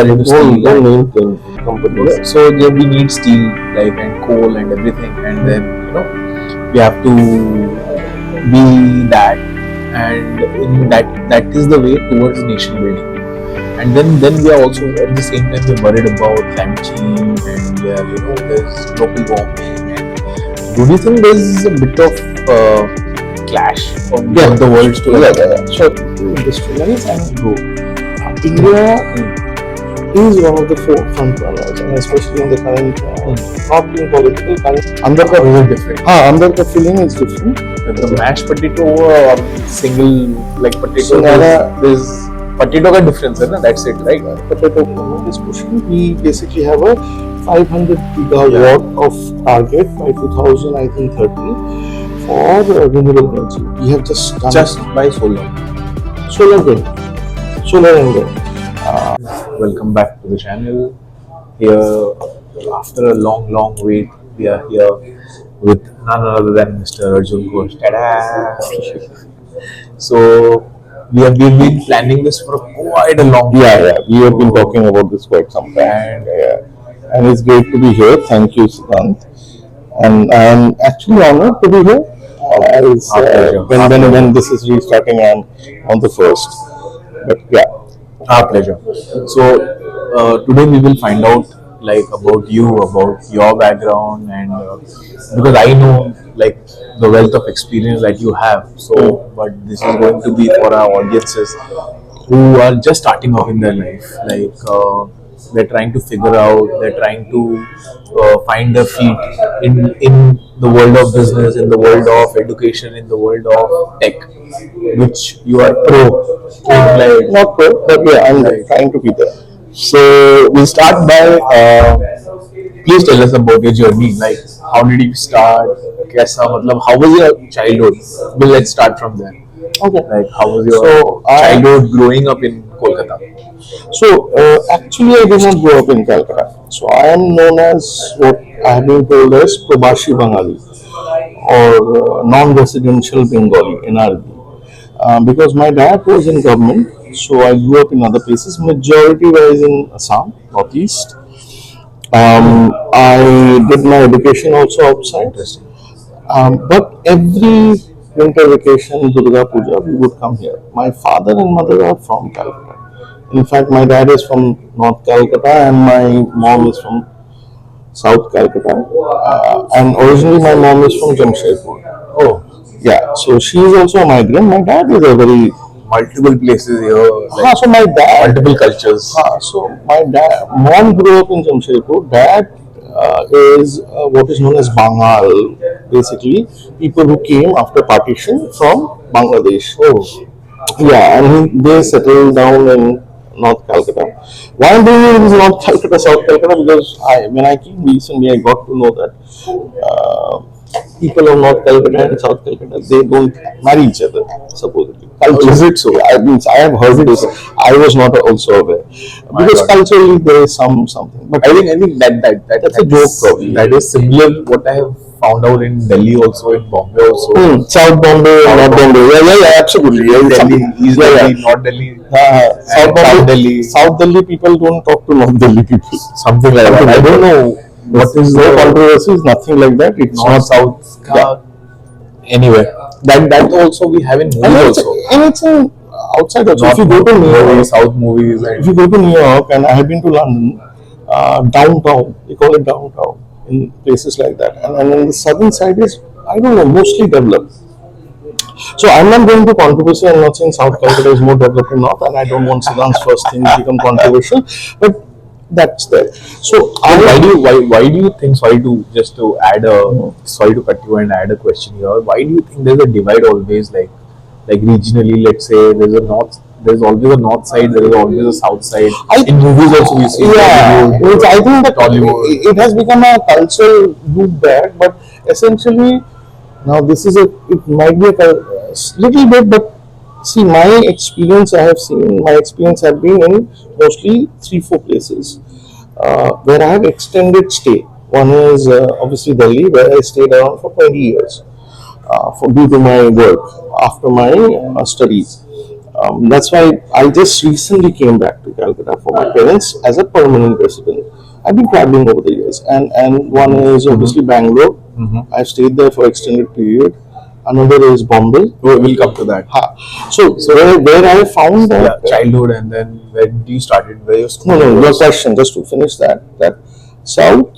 into One steel. And, main thing companies. so yeah, we need steel, like, and coal and everything, and then we have to be that, and in that is the way towards nation building. And then we are also at the same time we're worried about climate change, and we are, there's global warming. And do you think there's a bit of clash on Yeah, the worlds to So to industrialize and grow, India is one of the front runners, and especially in the current, not being political, current under How is it the different? under the feeling is different. The mashed potato or single like potato, Sinhala- there's potato का difference है ना, that's it, right? Potato government is pushing. We basically have a 500 gigawatt of target by 2000, I think 30 for renewable energy. We have just done By solar. solar wind, solar and wind. Welcome back to the channel. Here, after a long wait, we are here with none other than Mr. Arjun Ghosh. Ta-da! So we've been planning this for quite a long time. Yeah, we have been talking about this quite some time, and it's great to be here. Thank you, Siddhant. And I'm actually honored to be here. As when this is restarting on the first, but yeah, Our pleasure. So today we will find out like about you, about your background, and because I know like the wealth of experience that you have. So, but this is going to be for our audiences who are just starting off in their life. Like they're trying to figure out, they're trying to find their feet in the world of business, in the world of education, in the world of tech, which you are pro. Like, not good, but yeah, I'm trying to be there. so we'll start by please tell us about your journey. Like how did you start? कैसा मतलब how was your childhood? Well, let's start from there. Okay. Like how was your So, childhood growing up in Kolkata? So actually, I did not grow up in Calcutta. So I am known as what I have been told as Probashi Bengali or non-residential Bengali NRB. Because my dad was in government, so I grew up in other places. Majority was in Assam, northeast. I did my education also outside. But every winter vacation, Durga Puja, we would come here. My father and mother are from Calcutta. In fact, my dad is from North Calcutta and my mom is from South Calcutta. And originally, my mom is from Jamshedpur. Oh, Yeah, so she is also a migrant. My dad is a very multiple places here, like so my dad multiple cultures. so my dad, mom grew up in Jamshedpur. Dad is what is known as Bangal, basically people who came after partition from Bangladesh. Oh, Yeah, and they settled down in North Calcutta. Why I'm doing it is North Calcutta, South Calcutta, because when I came recently, I got to know that people of North Calcutta and South Calcutta, they don't marry each other, supposedly. Culture. Is it so? I have heard this. I was not also aware. Because God. culturally there is something. But I think that's a joke probably. That is similar what I have found out in Delhi also, in Bombay also. South Bombay, North Bombay. Yeah, absolutely. Yeah, Delhi, East Delhi, North Delhi, South Bombay, Delhi. South Delhi people don't talk to North Delhi people. something like that. I don't know what is No the controversies, nothing like that. It's North South. Anyway, that also we have in movies also. And it's outside also. North If you go to New York, movies, South movies, if and you go to New York, and I have been to London, downtown, they call it downtown, in places like that. And on the southern side is, I don't know, mostly developed. So I'm not going to controversy. I'm not saying South Calcutta is more developed than North, and I don't want Siddhant's first thing to become controversial, but that's there. So why do you think? Sorry to cut you and add a question here. Why do you think there's a divide always, like regionally? Let's say there's always a north side, there is always a south side. In movies also we see. Which I think that Tollywood. it has become a cultural loop back, but essentially now this is it might be a little bit, but see, my experience have been in mostly 3-4 places where I have extended stay. One is obviously Delhi, where I stayed around for 20 years due to my work after my studies. That's why I just recently came back to Calcutta for my parents as a permanent resident. I've been traveling over the years, and one is obviously Bangalore. I've stayed there for extended period. Another is Bombay. We'll come to that. So where I found Yeah, that childhood, and then when you started, where your school no, your was. question, just to finish that South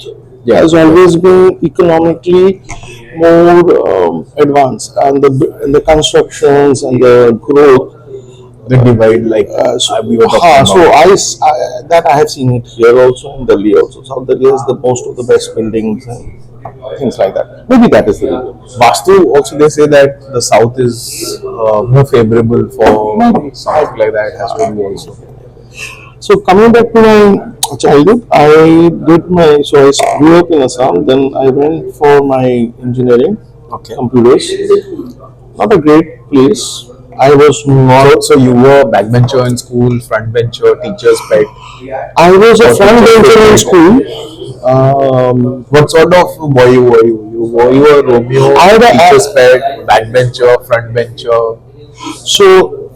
has always been economically more advanced, and the constructions and the growth. The divide, like we were talking So about. that I have seen it here also in Delhi also. South Delhi has the most of the best buildings and things like that. Maybe that is the reason. Vastu, also they say that the south is more favorable for something like that has to do also. So coming back to my childhood, I grew up in Assam. Then I went for my engineering, Okay. computers. Not a great place. I was not. So you were backbencher in school, front bencher, teacher's pet. I was a front bencher in school. What sort of boy were you? Were you a Romeo, I was- teacher's pet, backbencher, front bencher? So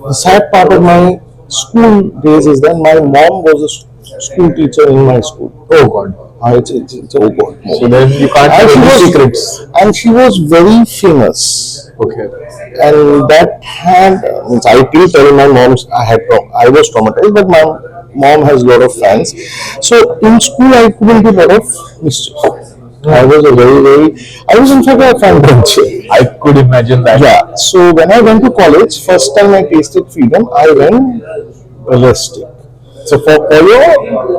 the sad part of my school days is that my mom was a school teacher in my school. Oh God. It's oh God. So then you can't And have she any was- secrets. And she was very famous. Okay. And that had I did tell my mom's I was traumatized, but my mom has a lot of fans. So in school I couldn't do a lot of mischief. I was a I was in fact a front bencher. I could imagine that. Yeah. So when I went to college, first time I tasted freedom, I went ballistic. So for your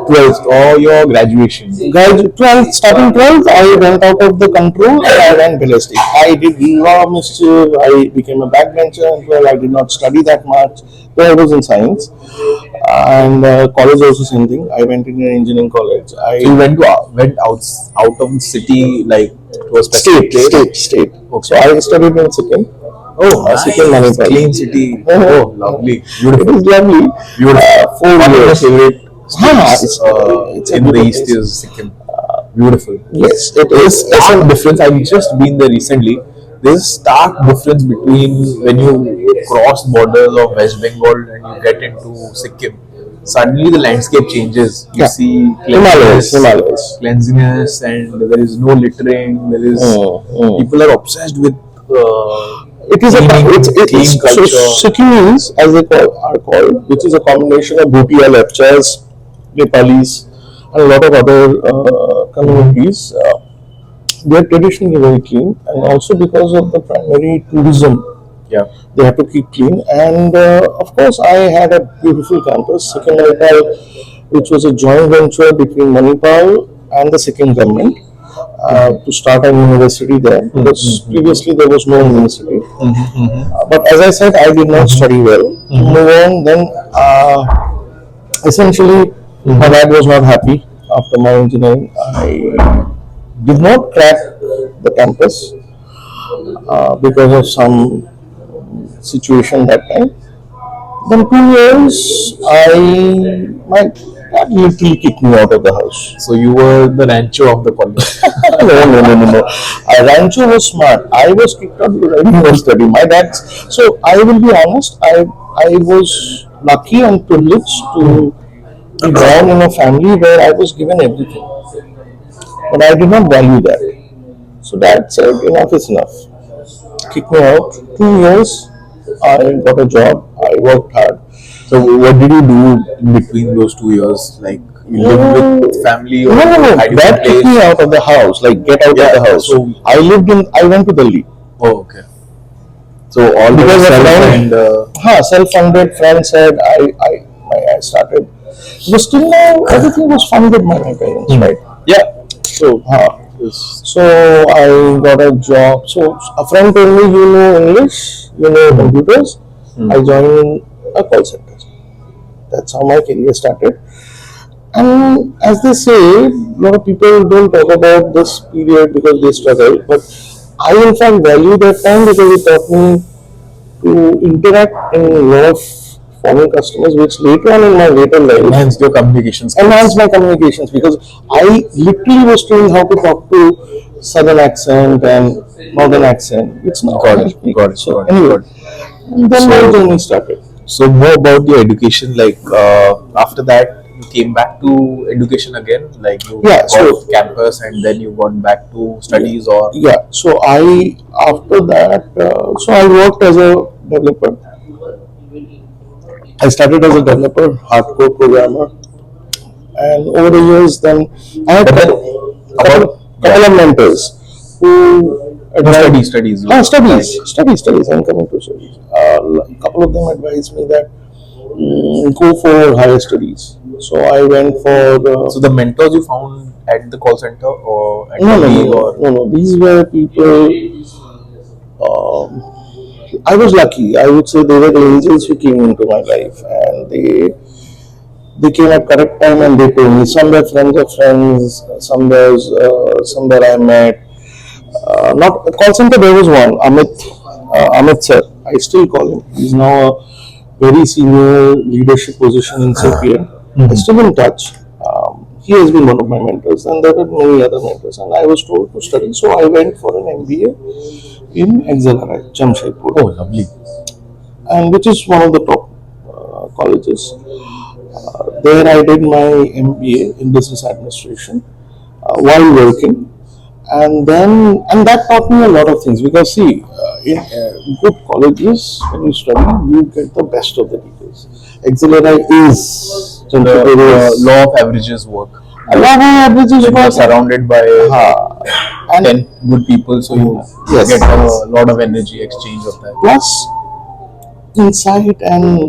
12th or your graduation. Guys, 12th, starting 12th, I went out of the control and I went ballistic. I did a lot of mischief. I became a backbencher as well. I did not study that much. Though I was in science. And college also same thing. I went in an engineering college. So you went out of the city, like to a specific place? State. So I studied in Sikkim. Oh, Sikkim nice. Manipal. Clean city. Uh-huh. Oh, lovely. It Beautiful. was lovely. Beautiful. 4 One of my years. favorite states It's a in the beautiful east place. is Sikkim. Beautiful. Yes, it There's is. a stark difference. I've just been there recently. There's a stark difference between when you cross borders of West Bengal and you get into Sikkim. Suddenly the landscape changes. You Yeah. see Himalayas. cleanliness, and there is no littering. There is people are obsessed with It is clean so culture. Sikkimese, as are called, which is a combination of Bhutia, Lepchas, Nepalis, and a lot of other communities. They are traditionally very clean, and also because of the primary tourism, Yeah. they have to keep clean. And of course, I had a beautiful campus, Sikkim Manipal, which was a joint venture between Manipal and the Sikkim government. To start a university there because previously there was no university. But as I said, I did not study well. Move on, then essentially my dad was not happy after my engineering. I did not crack the campus because of some situation that time. Then 2 years, my dad literally kicked me out of the house. So you were the rancho of the college. No. Rancho was smart. I was kicked out because I didn't want to study. My dad. So I will be honest. I was lucky and privileged to be born in a family where I was given everything, but I did not value that. So dad said, enough is enough. Kicked me out. 2 years. I got a job. I worked hard. So what did you do in between those 2 years? Like you lived with family or No. had you Dad kicked me out of the house. Like get out Yeah, of the house. so- I went to Delhi. Oh, okay. So all Because the of self friend, and self-funded. Friend said I started. But still now everything was funded by my parents, right? yeah. So Yes. so I got a job. So a friend told me, you know English, you know computers. I joined a call center. That's how my career started. And as they say, a lot of people don't talk about this period because they struggle. But I in fact value that time because it taught me to interact in a lot of foreign customers, which later on in my later life Enhanced your communication skills. enhanced my communications because I literally was trained how to talk to southern accent and northern accent. It's not Got it. So Got it. anyway, and then my journey started. So more about your education. Like after that, you came back to education again. Like you Yeah, so got campus, and then you got back to yeah, studies, or yeah. So I after that, so I worked as a developer. I started as a developer, hardcore programmer, and over the years, then I had but then about couple yeah, of mentors who no advised. studies. Like Studies. I'm coming to studies. A couple of them advised me that go for higher studies. So I went for so the. the mentors you found at the call center or at No, no, no, MBA no, or no, no. These were people. I was lucky. I would say they were the angels who came into my life, and they came at correct time and they told me. Some were friends of friends. Some were I met. Not call center. There was one Amit sir. I still call him. He's now a very senior leadership position in CPM. I'm still in touch. He has been one of my mentors, and there were many other mentors. And I was told to study, so I went for an MBA in XLRI, Jamshedpur, oh lovely. and which is one of the top colleges. There, I did my MBA in business administration while working, and that taught me a lot of things because see, in good colleges when you study, you get the best of the teachers. XLRI is The is law of averages work. a lot of averages, When you're but surrounded by and 10 good people, so you yes, get a lot of energy exchange of that. plus insight and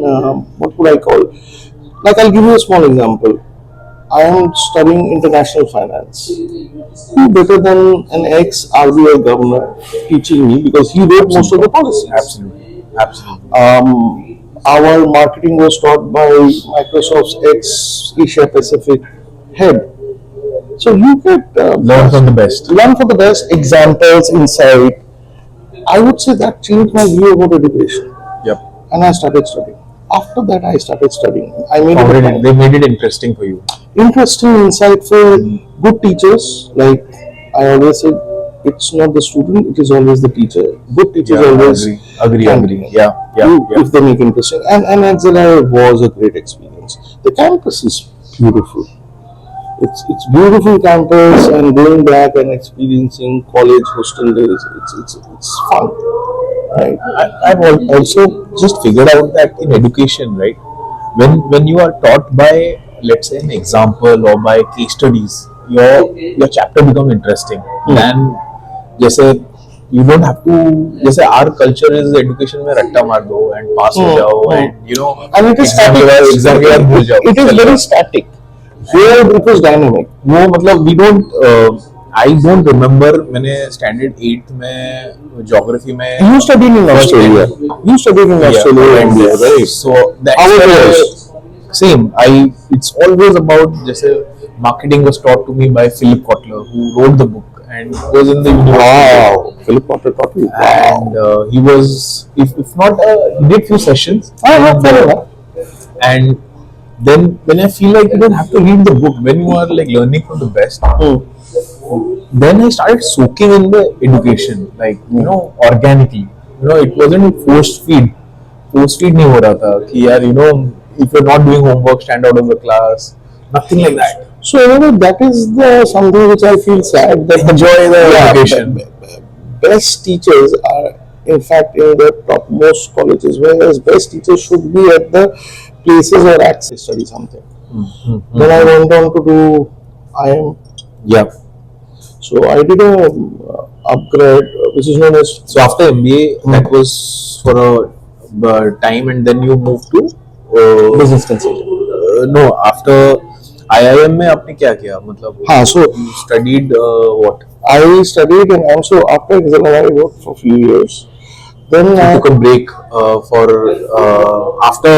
what would I call? Like I'll give you a small example. I am studying international finance. Who better than an ex RBI governor teaching me because he wrote most of the policies. Absolutely, absolutely. Our marketing was taught by Microsoft's ex Asia Pacific head. So you get Learn from the best. learn for the best examples, insight. I would say that changed my view about education, Yep. and I started studying. After that, I started studying. I made it a Founded it. point. They made it interesting for you. Interesting, insightful, good teachers. Like I always said, it's not the student; it is always the teacher. Good teachers Yeah, always agree. Yeah, yeah, yeah. if they make interesting. And XLI was a great experience. The campus is beautiful. It's beautiful campus, and going back and experiencing college hostel days, it's fun, right? I've also just figured out that in education, right, when you are taught by, let's say, an example or by case studies, your chapter becomes interesting. Than जैसे you don't have to, जैसे our culture is education में रट्टा मार दो and pass हो जाओ and And it is static. exam के बाद भूल जाओ. It is very static. Here it was dynamic. वो मतलब we don't I don't remember मैंने standard 8th में geography में You studied in Australia. You studied in Australia, India, right? So How it was? same. It's always about जैसे marketing was taught to me by Philip Kotler, who wrote the book and was in the university. Wow, Philip Potter taught you. And he was, if not, he did few sessions. Fair enough. And then when I feel like you don't have to read the book, when you are like learning from the best, then I started soaking in the education, like organically. It wasn't forced feed. Forced feed नहीं हो रहा था कि यार if you're not doing homework, stand out of the class. Nothing like that. So that is the something which I feel sad that Enjoy the education. Best teachers are in fact in the topmost colleges, whereas best teachers should be at the places or access study something. Then I went on to do IM. Yeah. So I did a upgrade, which is known as. So after MBA, that was for a time, and then you moved to business consulting. No, after IIM में आपने क्या किया मतलब? हाँ, so you studied what? I studied and also after XLI I worked for a few years. Then You I took a break for after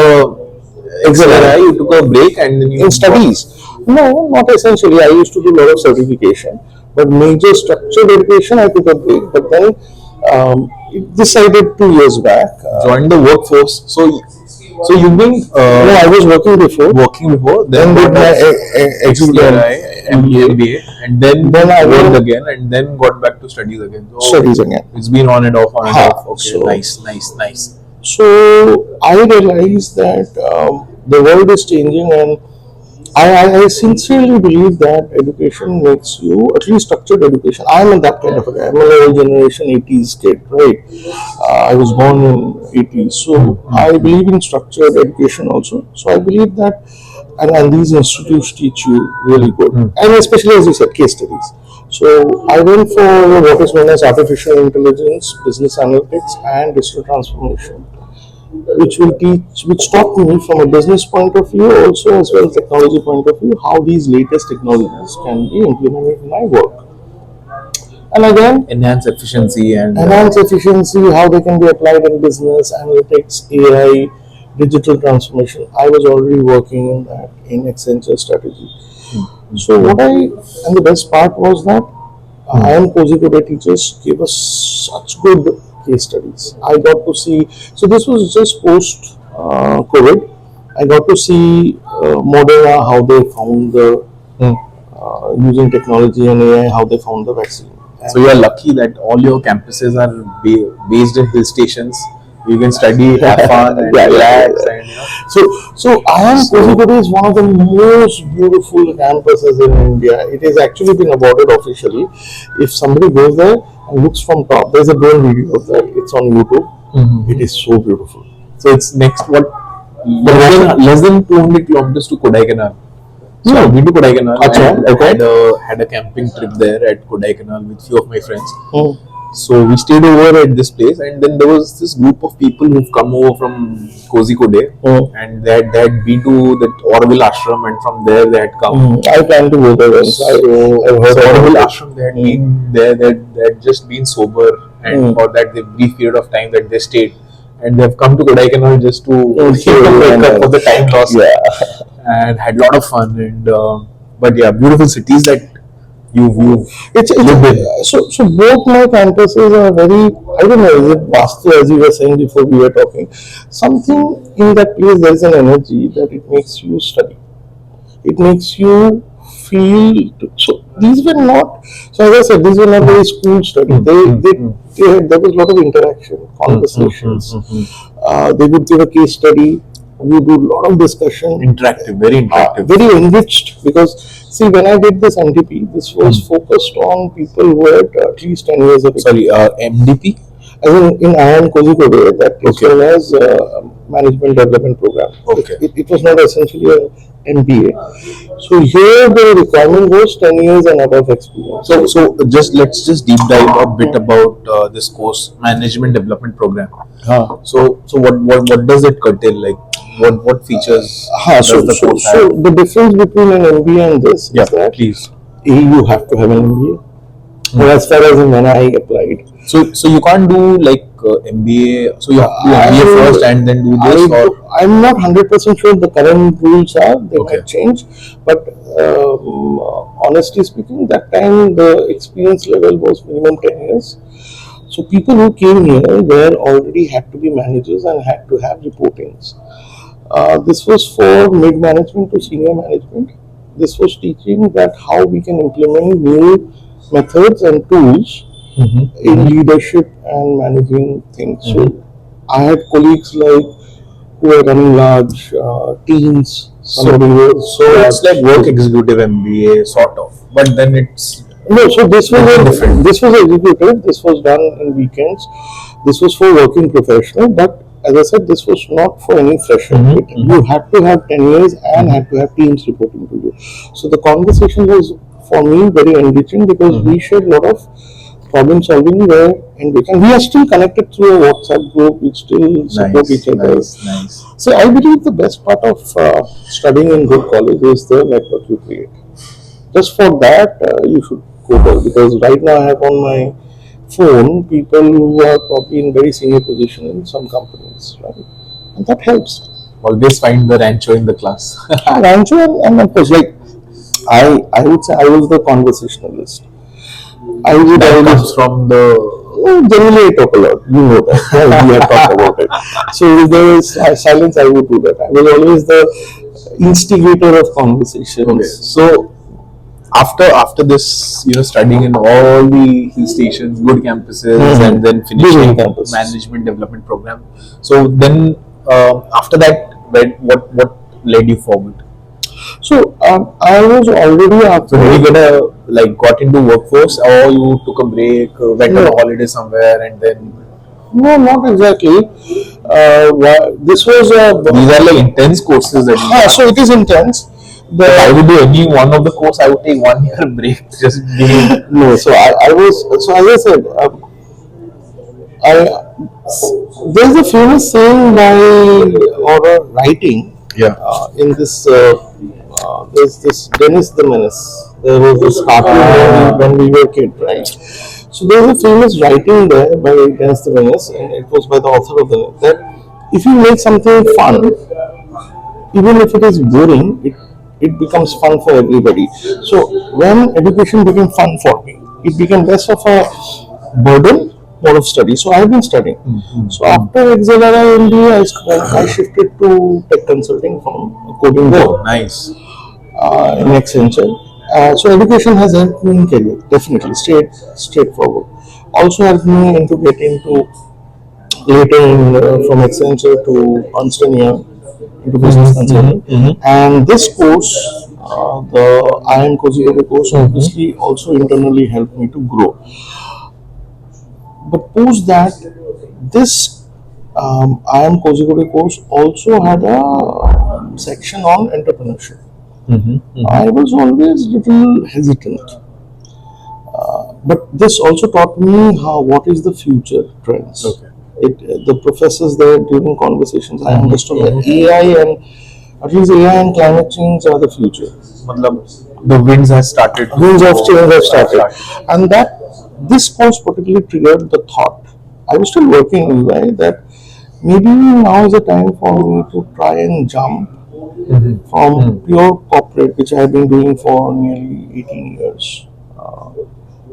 XLI. You took a break and then you in studies. No, not essentially. I used to do a lot of certification, but major structured education I took a break. But then decided 2 years back. Joined the workforce. So you've been No, I was working before. Then Did my XLI, MBA, and then I worked worked again, and then got back to studies again. So studies again. it's been on and off, on and Ha, off. Okay, so- nice. So I realized that the world is changing, and I sincerely believe that education makes you, at least structured education. I'm in that kind of a guy. I'm an old generation 80s kid, right? I was born in 80s. So I believe in structured education also. So I believe that, and these institutes teach you really good. And especially, as you said, case studies. So I went for what is known as artificial intelligence, business analytics, and digital transformation, which taught me from a business point of view, also as well as technology point of view, how these latest technologies can be implemented in my work. And again, Enhance efficiency and enhance efficiency, how they can be applied in business, analytics, AI, digital transformation. I was already working in that in Accenture strategy. So and the best part was that I am kozikode teachers gave us such good case studies. I got to see, so this was just post COVID. I got to see Moderna, how they found the, using technology and AI, how they found the vaccine. so you are lucky that all your campuses are based in hill stations. You can study, have fun, and Yeah, relax, yeah. and So I am Kozhikode is one of the most beautiful campuses in India. It has actually been awarded officially. If somebody goes there and looks from top, there's a drone video of that. It's on YouTube. It is so beautiful. so it's next what less than 200 kilometers to Kodaikanal. So I've been to Kodaikanal. Acha, I okay. had a camping trip there at Kodaikanal with few of my friends. Hmm. So we stayed over at this place, and then there was this group of people who've come over from Kozhikode, and they had bbeen to that Auroville ashram, and from there they had come. I plan to go there once. I've heard So about Auroville it. ashram, they had been there, they had just been sober, and for that the brief period of time that they stayed, and they've come to Kodaikanal just to make up for the time lost, and had a lot of fun. And but yeah, beautiful cities that you've It's lived in. so both my campuses are very, I don't know, is it Vastu, as you were saying before we were talking, something in that place, there is an energy that it makes you study, it makes you feel. So these were not, so as I said, these were not very school study. There was a lot of interaction, conversations. They would give a case study, we do a lot of discussion, Interactive, very interactive. very enriched, because see, when I did this MDP, this was focused on people who had at least 10 years of Sorry, MDP? as in IIM Kozhikode, that is Okay. known as Management Development Program. Okay. It was not essentially an MBA. So here the requirement was 10 years and above experience. So just let's just deep dive a bit about this course, Management Development Program. So what does it curtail? Like what features does the course So have? the difference between an MBA and this Yeah, is that please. you have to have an MBA. But as far as when I applied, So you can't do like MBA. So you have to do MBA first and then do this, or I'm not 100% sure the current rules are, they Okay. might change, but honestly speaking, that time the experience level was minimum 10 years. So people who came here were already had to be managers and had to have reportings. This was for mid management to senior management. This was teaching that how we can implement new methods and tools in leadership and managing things. So I had colleagues like who were running large teams. Somebody was so it's like work executive MBA sort of, but then it's no. So this was Different. this was executive. This was done in weekends. This was for working professional, but as I said, this was not for any fresher. You had to have 10 years and had to have teams reporting to you. So the conversation was for me very enriching, because we shared a lot of problem solving where, and we are still connected through a WhatsApp group. We still support each other. nice. So I believe the best part of studying in good college is the network you create. Just for that, you should go there, because right now I have on my phone people who are probably in very senior position in some companies, right? And that helps. Always find the rancho in the class. Rancho and of course, like I would say I was the conversationalist. I would That always comes from the generally I talk a lot. You know that. Right? We have talked about it. So if there is silence, I would do that. I was always the instigator of conversations. So after this, studying in all the hill stations, good campuses, and then finishing campus. management development program. So then, after that, what led you forward? So I was already So did you after. get a like got into workforce, or you took a break, went on a No, holiday somewhere, and then no, not exactly. This was these are like intense courses that you have. so it is intense. If I The would do any one of the course, I would take 1 year break. Just being no, so I was so as I said, I there's a famous saying by or a writing yeah. in this. There's this Dennis the Menace. There was this cartoon when we were kid, right? So there's a famous writing there by Dennis the Menace, and it was by the author of the that if you make something fun, even if it is boring, it becomes fun for everybody. So when education became fun for me, it became less of a burden, more of study. So I have been studying. So after Accelera MBA, I shifted to tech consulting from coding Oh, role nice. in Accenture. So education has helped me in career, definitely, straightforward. Also helped me into getting to later from Accenture to Ernst and Young into business consulting. And this course, the I am kozikode course, obviously also internally helped me to grow. But post that, this I am kozikode course also had a section on entrepreneurship. I was always little hesitant, but this also taught me how what is the future trends. Okay. The professors there during conversations, I understood that AI and at least AI and climate change are the future. Matlab, the winds has started. Winds of change have started, and that this course particularly triggered the thought. I was still working in UI that maybe now is the time for me to try and jump from pure corporate, which I have been doing for nearly 18 years.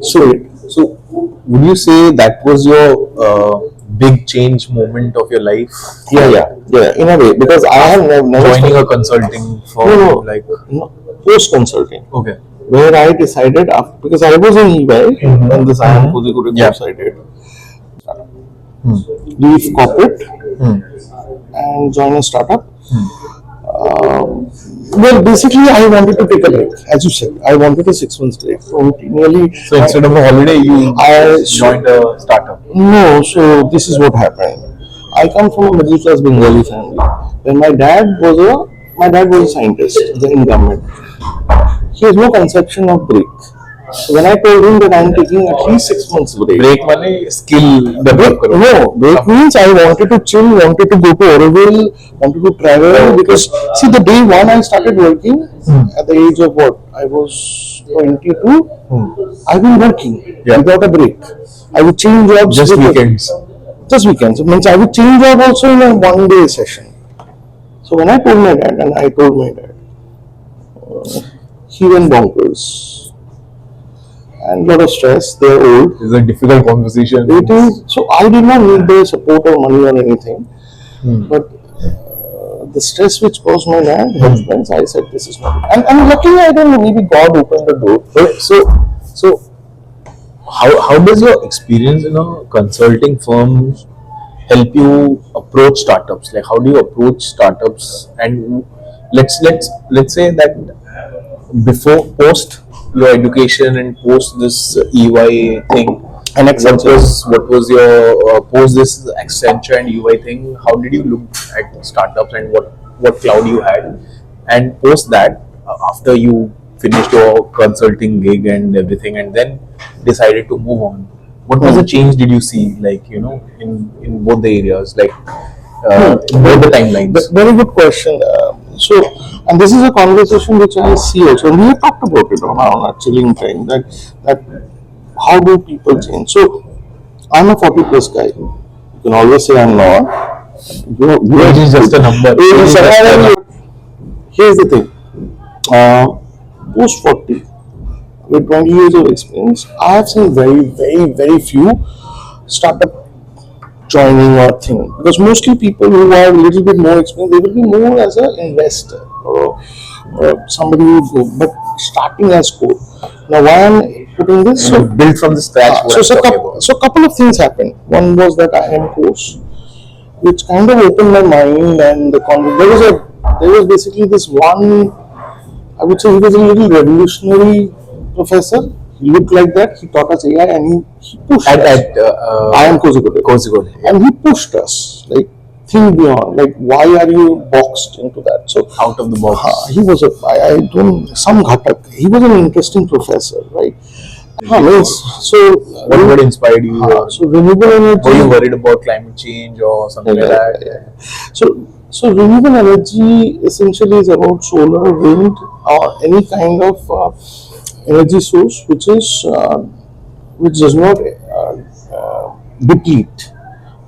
So, so would you say that was your big change moment of your life? Yeah, in a way, because I have never Joining a started, consulting firm, no, like no, post consulting, okay, where I decided after, because I was in EY when this I am kozikode yeah, course I did, leave corporate and join a startup. Well, basically, I wanted to take a break, as you said. I wanted a 6 months break. So nearly, so instead of a holiday, you I joined a startup. no. So this is what happened. I come from a middle class Bengali family. When my dad was a scientist in government. He has no conception of break. So when I told him that I am taking at least 6 months break, Break money skill develop karo. no, break means I wanted to chill, wanted to go to Oroville, wanted to travel because see the day one I started working at the age of what I was 22. I've been working Yeah. without a break. I would change jobs Just with- weekends. Just weekends. It means I would change job also in a 1 day session. So when I told my dad, and I told my dad, he went bonkers and lot of stress. They're old. It's a difficult conversation. It is so I did not need their support or money or anything, but the stress which caused my dad, his friends, I said this is not. And luckily, I don't know. Maybe God opened the door. Okay, so how does your experience in a consulting firm help you approach startups? Like, how do you approach startups? And let's say that before post your education and post this EY thing, And what was your post this Accenture and EY thing? How did you look at startups and what cloud you had? And post that, after you finished your consulting gig and everything, and then decided to move on, what was the change did you see, like, in both the areas, like in both the timelines? Very good question. And this is a conversation which I see also, and we have talked about it on our chilling time. That how do people change? So I'm a 40 plus guy. You can always say I'm not. Age is just a number. Age is just a number. Here's the thing. Post 40, with 20 years of experience, I have seen very few startup joining or thing, because mostly people who are a little bit more experienced, they will be more as an investor or somebody who go, but starting as core. Now, why I'm putting this? So, built from the scratch. What so, I'm so, talking coup- about. so couple of things happened. One was that IM course, which kind of opened my mind, and there was basically this one. I would say he was a little revolutionary professor. He looked like that. He taught us AI, and he pushed At us. I am Kozikode. Kozikode. And he pushed us like think beyond. Like why are you boxed into that? So Out of the box. he was a I don't some ghatak. He was an interesting professor, right? Means so What inspired you? so renewable energy. Were you worried about climate change or something like that? Yeah. So renewable energy essentially is about solar, wind, or any kind of energy source which does not deplete.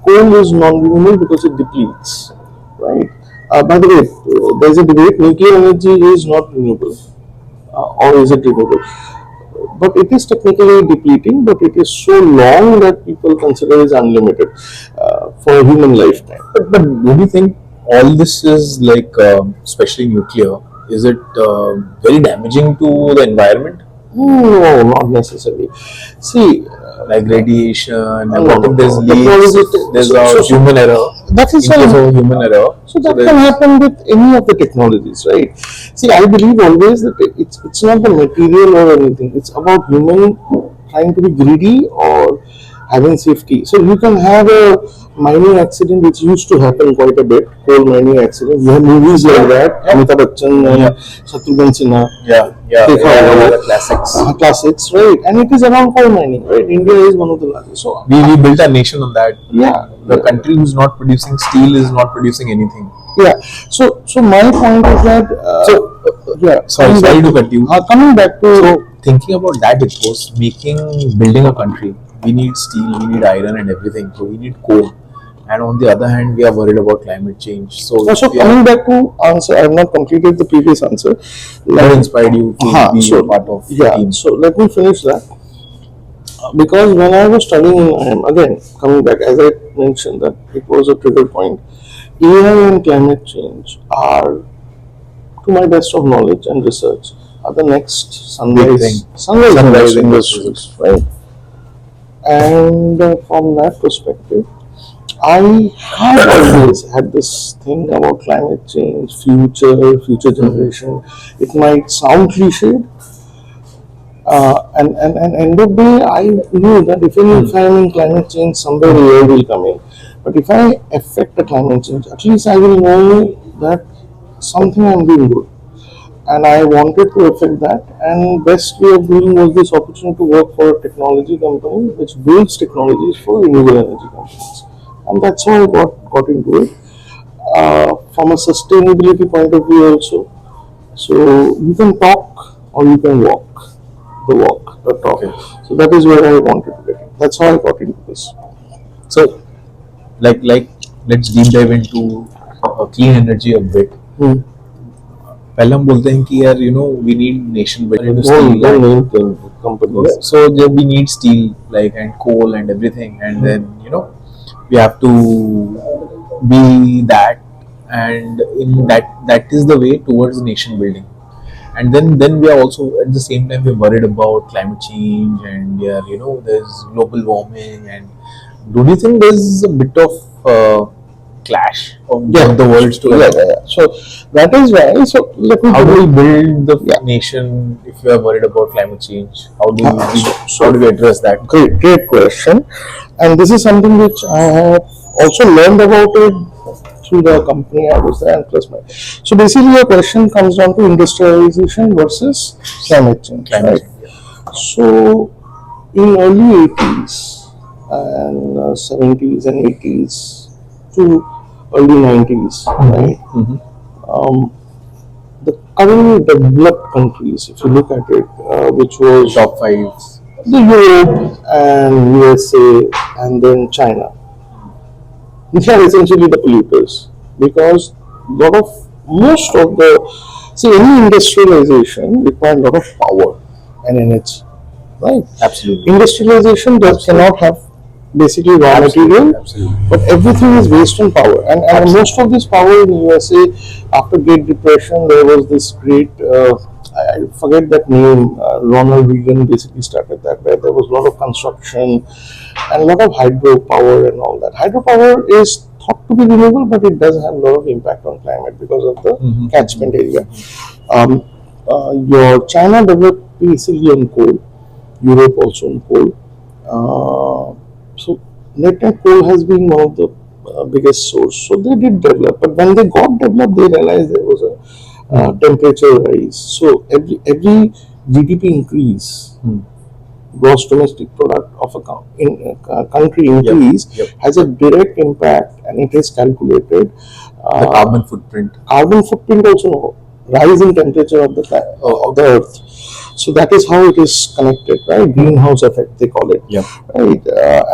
Coal is non-renewable because it depletes, right? By the way, there's a debate: nuclear energy is not renewable, or is it renewable? But it is technically depleting, but it is so long that people consider is unlimited for a human lifetime. But do you think all this is like, especially nuclear, is it very damaging to the environment? No, not necessarily. See, Like radiation, and no, what if there's no, leaks? There's a human error. that is In case of a human error. so that there's- can happen with any of the technologies, right? See, I believe always that it's not the material or anything. It's about human trying to be greedy or having safety. So you can have a mining accident which used to happen quite a bit, coal mining accident. You have movies like that, Amitabh Bachchan and Shatrughan Sinha. The classics. Classics, right? And it is around coal mining, right? India is one of the largest. So We built a nation on that. yeah, The country who's not producing steel is not producing anything. yeah. So my point is that yeah. Sorry to cut you. Coming back to So thinking about that, it was building a country. We need steel, we need iron and everything. So we need coal. And on the other hand, we are worried about climate change. So, coming back to answer, I have not completed the previous answer. what inspired you to be so, a part of the yeah. team? So let me finish that. Because when I was studying in IIM, again coming back as I mentioned that it was a trigger point. AI and climate change are, to my best of knowledge and research, are the next sunrise industries, right? And from that perspective, I have always had this thing about climate change, future generation. It might sound cliched, and end of the day, I knew that if I am in climate change, somewhere AI will come in. But if I affect the climate change, at least I will know that something I am doing good. And I wanted to affect that. And best way of doing was this opportunity to work for a technology company which builds technologies for renewable energy companies. And that's how I got into it. From a sustainability point of view also. So you can talk or you can walk. The talk. Okay. So that is where I wanted to get in. That's how I got into this. So, like, let's deep dive into clean energy a bit. पहले हम बोलते हैं कि यार we need nation building steel. Companies. So we need steel and coal and everything, and then we have to be that, and in that is the way towards nation building. And then we are also at the same time we're worried about climate change, and there's global warming. And do you think there's a bit of clash of both the worlds together? Yeah. So that is why. So let me. How do we build the nation if we are worried about climate change? How do we address that? Great question. And this is something which I have also learned about it through the company I was there, and plus my. So basically, your question comes down to industrialization versus climate change, right? So in early 80s and 70s and 80s to early 90s, right? The currently developed countries, if you look at it, which was Top 5. the Europe and USA and then China. These are essentially the polluters because most of the any industrialization requires a lot of power and energy, right? Absolutely. Industrialization cannot have basically raw material, but everything is based on power. And most of this power in USA, after Great Depression, there was this great I forget that name. Ronald Reagan basically started that, where there was a lot of construction and a lot of hydropower and all that. Hydropower is thought to be renewable, but it does have a lot of impact on climate because of the catchment area. Um, your China developed basically on coal, Europe also on coal. So net coal has been one of the biggest source. So they did develop, but when they got developed, they realized there was a temperature rise. So every GDP increase, gross domestic product of a country increase, has a direct impact, and it is calculated. The carbon footprint. Carbon footprint also rise in temperature of the earth. So that is how it is connected, right? Greenhouse effect they call it, Yeah. right?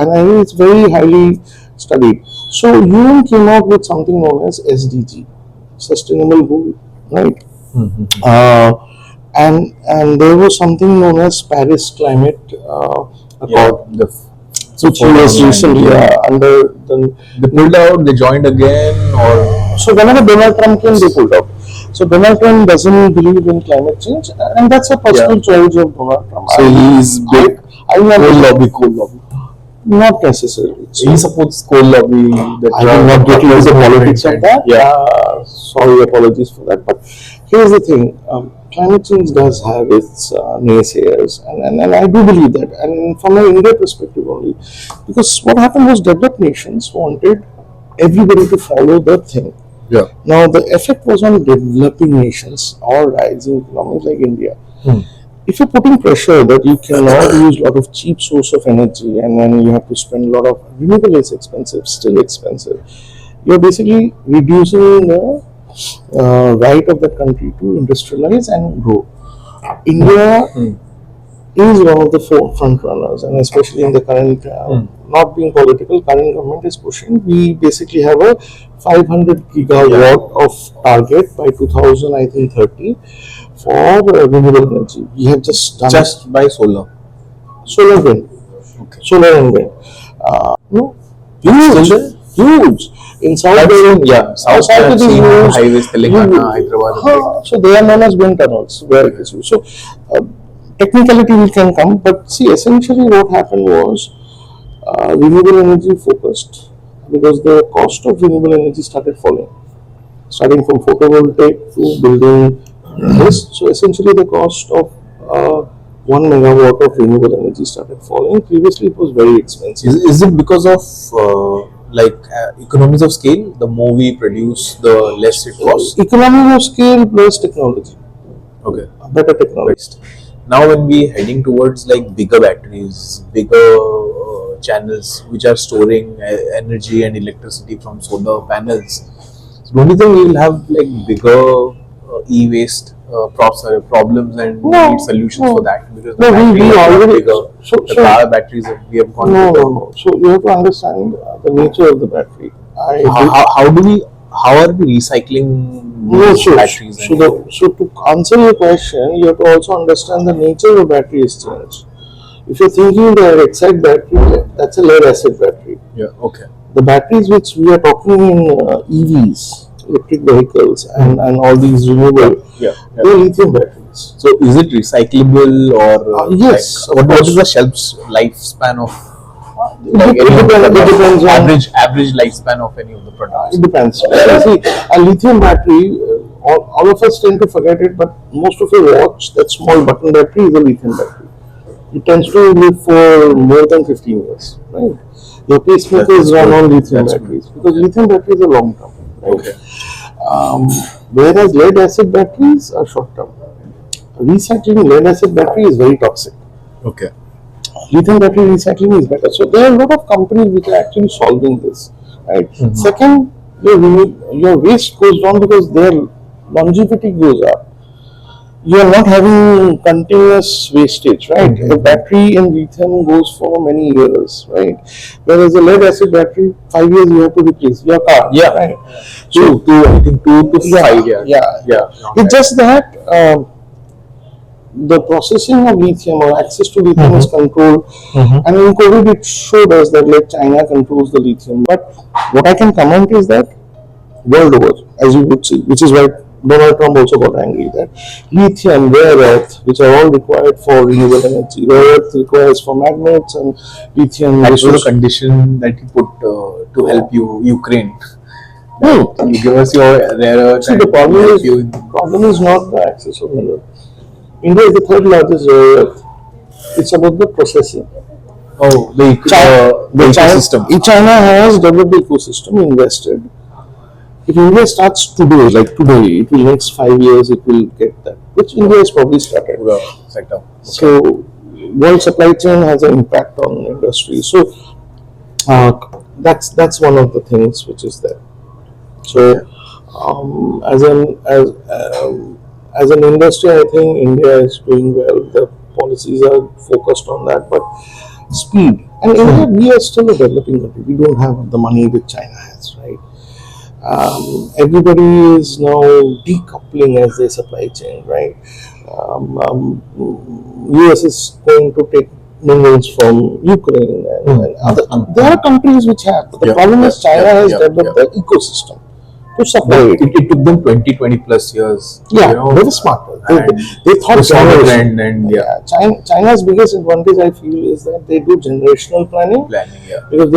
And I think it's very highly studied. So UN came out with something known as SDG, Sustainable Goal, right? And there was something known as Paris Climate Accord, which was recently under the. They pulled out, they joined again, or So whenever Donald Trump came, they pulled out. So Donald Trump doesn't believe in climate change, and that's a personal choice of Donald Trump. so he's big coal lobby. Not necessarily. So He supports coal lobby. I will not get into the politics of that. Sorry, apologies for that. But here's the thing: climate change does have its naysayers, and I do believe that. And from an India perspective only, because what happened was developed nations wanted everybody to follow the thing. Yeah. Now the effect was on developing nations or rising economies like India. If you're putting pressure that you cannot use a lot of cheap source of energy, and then you have to spend a lot of renewable is expensive, still expensive, you're basically reducing the right of the country to industrialize and grow. India is one of the front runners, and especially in the current, not being political, current government is pushing. We basically have a 500 gigawatt of target by 2000, I think 30, for renewable energy. We have just done Just by solar. solar wind, solar and wind. No, huge. In South, South it is huge. highways, Telangana, Hyderabad. So they are known as wind tunnels where it is used. So technicality we can come, but see, essentially what happened was renewable energy focused, because the cost of renewable energy started falling, starting from photovoltaic to building this. So essentially the cost of 1 megawatt of renewable energy started falling. Previously it was very expensive. Is it because of economies of scale? The more we produce, the less it costs. Economy of scale plus technology, Okay. better technology. Now when we heading towards like bigger batteries, bigger channels which are storing energy and electricity from solar panels, so don't you think we will have like bigger e-waste problems and need solutions for that? Because the we batteries are already bigger. The car batteries we have gone bigger. No. So you have to understand the nature of the battery. How are we recycling No, these batteries? so to answer your question, you have to also understand the nature of battery is changed. If you're thinking the exact battery, that's a lead acid battery. Yeah. Okay. The batteries which we are talking in EVs, electric vehicles, and all these renewable, they're lithium batteries. So is it recyclable or yes? What is the shelf lifespan of It depends on average lifespan of any of the products? It depends. See, a lithium battery, all of us tend to forget it, but most of you watch that small button battery is a lithium battery. It tends to live for more than 15 years, right? Your pacemakers run on lithium batteries because lithium batteries are long term, right? Okay. Whereas lead acid batteries are short term. Recycling lead acid battery is very toxic. Okay. Lithium battery recycling is better. So there are a lot of companies which are actually solving this, right? Second, your waste goes down because their longevity goes up. You are not having continuous wastage, right? A battery in lithium goes for many years, right? Whereas a lead acid battery, 5 years you have to replace your car, right? So, I think 2 to 5 years. It's just that the processing of lithium or access to lithium is controlled. And in COVID, it showed us that like China controls the lithium. But what I can comment is that world over, as you would see, which is why Donald Trump also got angry that lithium, rare earth, which are all required for renewable energy, rare earth requires for magnets and lithium. That was the condition that he put to help you, Ukraine. You give us your rare earth. See, the problem is not the access of mineral. India is the third largest rare earth. It's about the processing. Oh, the ecosystem. China has developed the ecosystem, invested. If India starts today, like today, it will next 5 years, it will get that, which India has probably started. Sector. So, world supply chain has an impact on industry. So, that's one of the things which is there. So, as an industry, I think India is doing well. The policies are focused on that, but speed. And India, we are still a developing country. We don't have the money that China has, right? Everybody is now decoupling as their supply chain, right? US is going to take minerals from Ukraine and other. There are countries which have, but the problem is China has developed the ecosystem to supply it. It took them 20 plus years. Yeah, very smart. They thought trend and China's biggest advantage, I feel, is that they do generational planning. Because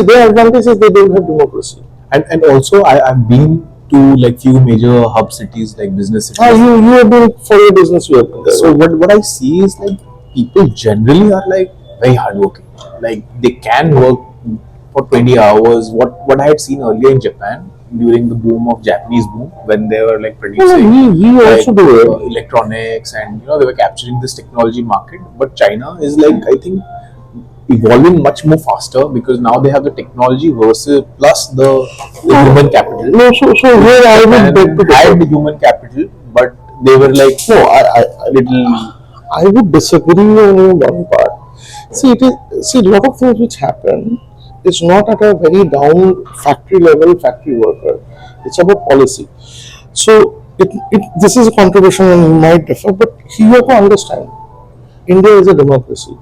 their advantage is they don't have democracy. And also I've been to like few major hub cities, like business cities. You have been for your business. You have been there. So what I see is like people generally are like very hardworking. Like they can work for 20 hours. What I had seen earlier in Japan during the boom of Japanese boom, when they were like producing we also do it. Electronics, and they were capturing this technology market. But China is like, I think, evolving much more faster, because now they have the technology versus plus the human capital. No, so here I would beg to had the human capital, but they were like I would disagree on one part. See, a lot of things which happen is not at a very down factory level factory worker. It's about policy. So this is a controversial and you might differ, but you have to understand, India is a democracy.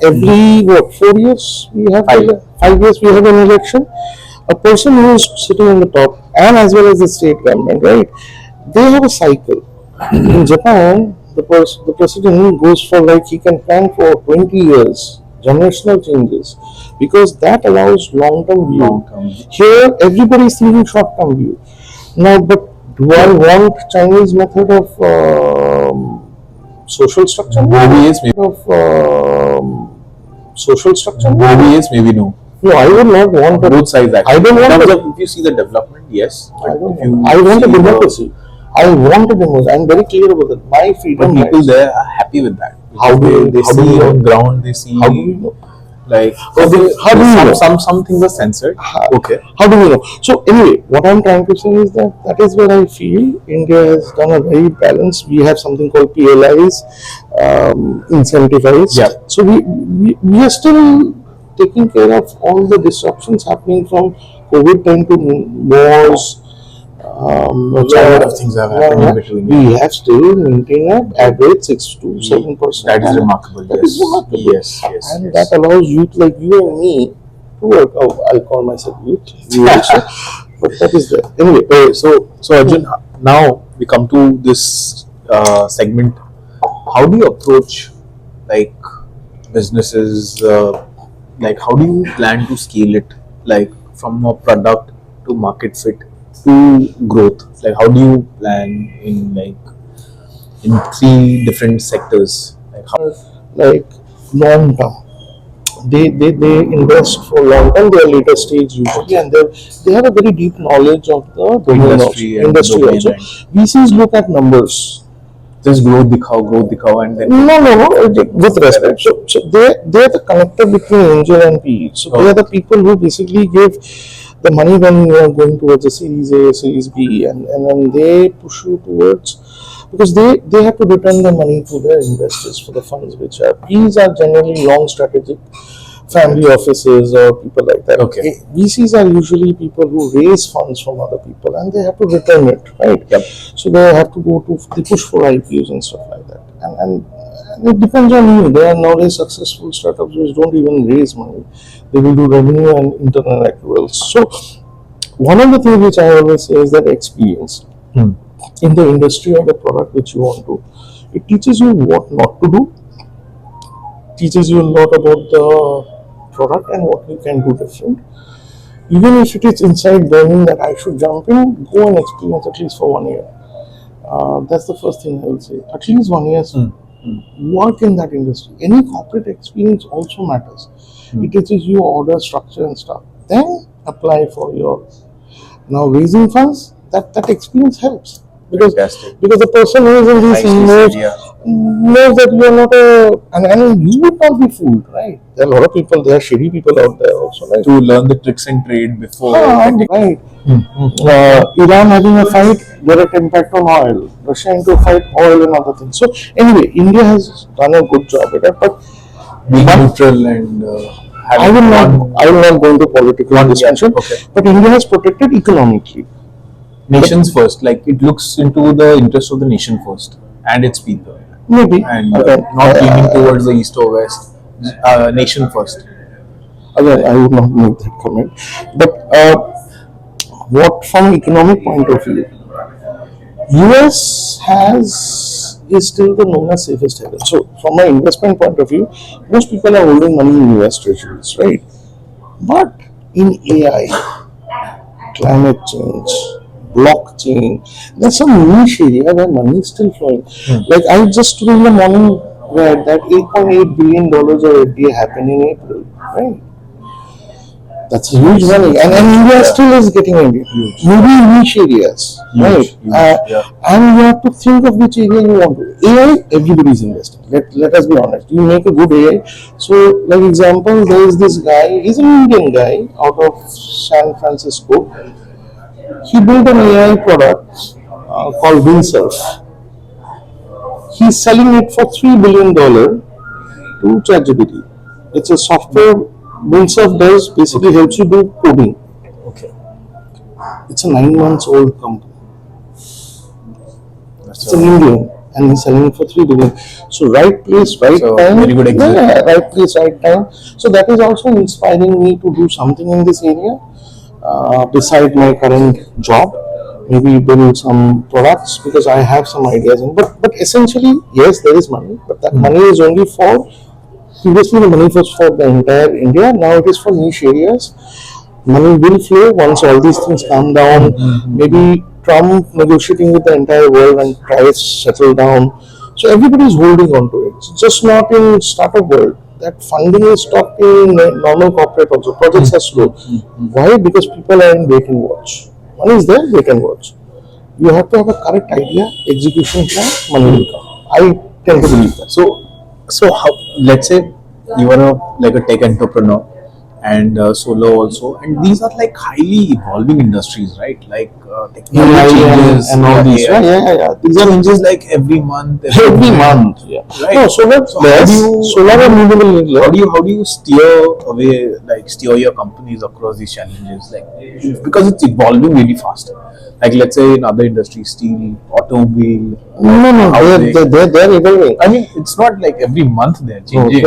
Every 4 years we have 5 years we have an election. A person who is sitting on the top, and as well as the state government, right? They have a cycle. In Japan, the president goes for, like, he can plan for 20 years, generational changes, because that allows long-term view. Here, everybody is thinking short-term view. Now, but do I want Chinese method of social structure? Maybe yes, maybe social structure? Maybe yes, maybe no. No, I would not want both sides. Actually. I don't want. If you see the development, yes. I want a democracy. I want a democracy. I'm very clear about that. My freedom. But people there are happy with that. How they see on ground? They see. How do we know? Like how do you know? Some things are censored. Okay. How do we know? So anyway, what I'm trying to say is that is where I feel India has done a very balanced. We have something called PLIs, incentivized. Yeah. So we are still taking care of all the disruptions happening from COVID time to wars. A lot of things have happened in between. We have still maintained an average 6 to 7%. That is remarkable. Yes. And that allows youth like you and me to work. Oh, I'll call myself youth. You also. But that is there. Anyway, so Arjun, now we come to this segment. How do you approach like businesses? Like, how do you plan to scale it? Like from a product to market fit to growth. Like, how do you plan in 3 different sectors? Like long term, they invest for long term. They are later stage usually, and they have a very deep knowledge of the industry also. VCs look at numbers. Just growth dikhao, and then no. With respect, so they are the connector between angel and PE. So they are the people who basically give the money when you are going towards a Series A, Series B, and then they push you towards, because they have to return the money to their investors for the funds which are. These are generally long strategic family offices or people like that. Okay. VCs are usually people who raise funds from other people and they have to return it, right? Yep. So they have to they push for IPOs and stuff like that. And it depends on you. There are nowadays successful startups which don't even raise money. They will do revenue and internal accruals. So one of the things which I always say is that experience. in the industry or the product which you want to. It teaches you what not to do, teaches you a lot about the product and what you can do different. Even if it is inside learning that I should jump in, go and experience at least for 1 year. That's the first thing I will say. At least 1 year, work in that industry. Any corporate experience also matters. It teaches you order structure and stuff. Then apply for your now raising funds. That experience helps because Fantastic. because the person who is in this Nicely said, yeah. knows that you are not a and you would not be fooled, right? There are a lot of people. There are shady people out there also, right? To learn the tricks and trade before. Right. Iran having a fight, direct impact on oil. Russia into a fight, oil and other things. So anyway, India has done a good job at it, but Being neutral and I will not. I will not go into political discussion. Okay. But India has protected economically. Nations first, like it looks into the interest of the nation first and its people, Maybe and not again, leaning towards the east or west. Nation first. again, I would not make that comment. But what from economic point of view, US is still the known as safest haven. So from an investment point of view, most people are holding money in US treasuries, right? But in AI, climate change, blockchain, there's some niche area where money is still flowing. Like I just today in the morning read that $8.8 billion of FDI happened in April, right? That's huge money, and India still is getting in it. Maybe in niche areas, right? And you have to think of which area you want to. AI, everybody is investing. Let us be honest. You make a good AI. So, like example, there is this guy. He's an Indian guy out of San Francisco. He built an AI product called Windsurf. He's selling it for $3 billion to ChatGPT. It's a software. Windsurf does basically helps you do coding. Okay. It's a 9 months old company. It's an Indian, and he's selling it for $3 billion. So right place, right time. Very good example. Yeah, right place, right time. So that is also inspiring me to do something in this area. Beside my current job, maybe build some products because I have some ideas. But essentially, yes, there is money, but that money is only for. Previously, the money was for the entire India. Now it is for niche areas. Money will flow once all these things calm down. Maybe Trump negotiating with the entire world and price settle down. So everybody is holding on to it. It's just not in startup world. That funding is stopped in normal corporate also. Projects are slow. Why? Because people are in wait and watch. Money is there, wait and watch. You have to have a correct idea, execution plan, money will come. I tend to believe that. So how? Let's say you are like a tech entrepreneur and solo also, and these are like highly evolving industries, right? Like technology changes and all these. Yeah. These are changes like every month. Every month. Yeah. Right. No, so that's solar and renewable energy. How do you steer your companies across these challenges? Like because it's evolving really fast. Like let's say in other industries, steel, automobile. No, they're evolving. I mean, it's not like every month they're changing.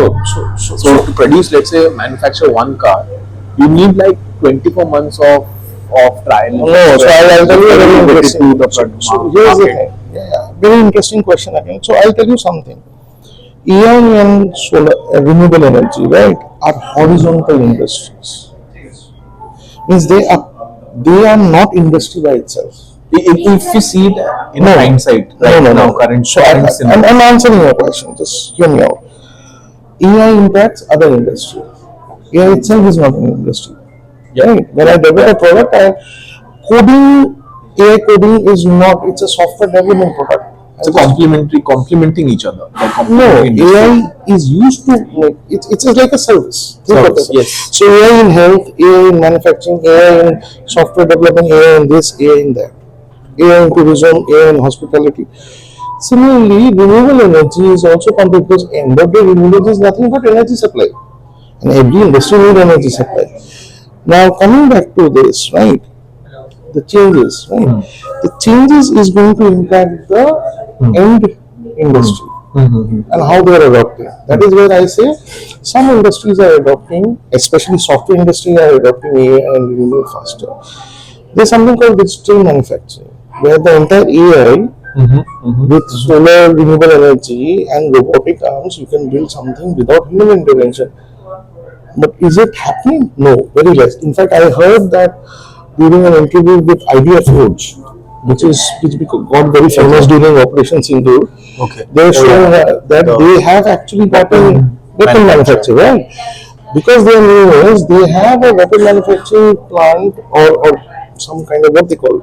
So to produce, let's say, manufacture one car, you need like 24 months of trial. No, so I'll tell you a very interesting. So here's the thing. Yeah, very interesting question again. So I'll tell you something. AI and solar, renewable energy, right, are horizontal industries. Means they are not industry by itself. If you see it in hindsight, right now, current. So I'm answering your question. Just hear me out. AI impacts other industry. AI itself is not an industry. Right? When I develop a product, AI coding is not. It's a software development product. It's complementing each other. No, AI is used to make it's like a service. Yes. So AI in health, AI in manufacturing, AI in software development, AI in this, AI in that, AI in tourism, AI in hospitality. Similarly, renewable energy is also complex because end of the renewable is nothing but energy supply, and every industry needs energy supply. Now coming back to this, right? The changes, right? The changes is going to impact the end industry and how they are adopting. That is where I say some industries are adopting, especially software industry, are adopting AI and renewable faster. There's something called digital manufacturing. where the entire AI with solar renewable energy and robotic arms, you can build something without human intervention. But is it happening? No, very less. In fact, I heard that during an interview with Idea Forge, which got very famous during Operation Sindoor. Okay. They're showing that they have actually gotten weapon manufacturing, right? Because they are new, they have a weapon manufacturing plant or some kind of what they call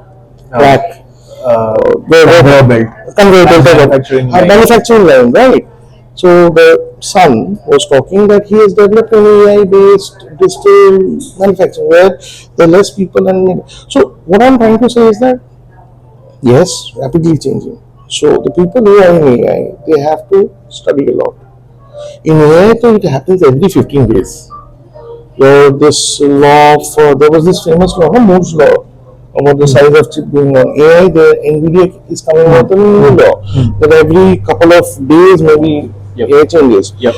track, Conveyor belt. conveyor belt Manufacturing line. manufacturing line, right? So the son was talking that he has developed an AI-based digital manufacturing where there are less people and so what I'm trying to say is that yes, rapidly changing. So the people who are in AI, they have to study a lot. In AI, though, it happens every 15 days. This law for there was this famous law, no, Moore's law, about the size of chip going on. AI, the NVIDIA is coming out with a new law that every couple of days, maybe AI changes. Yep.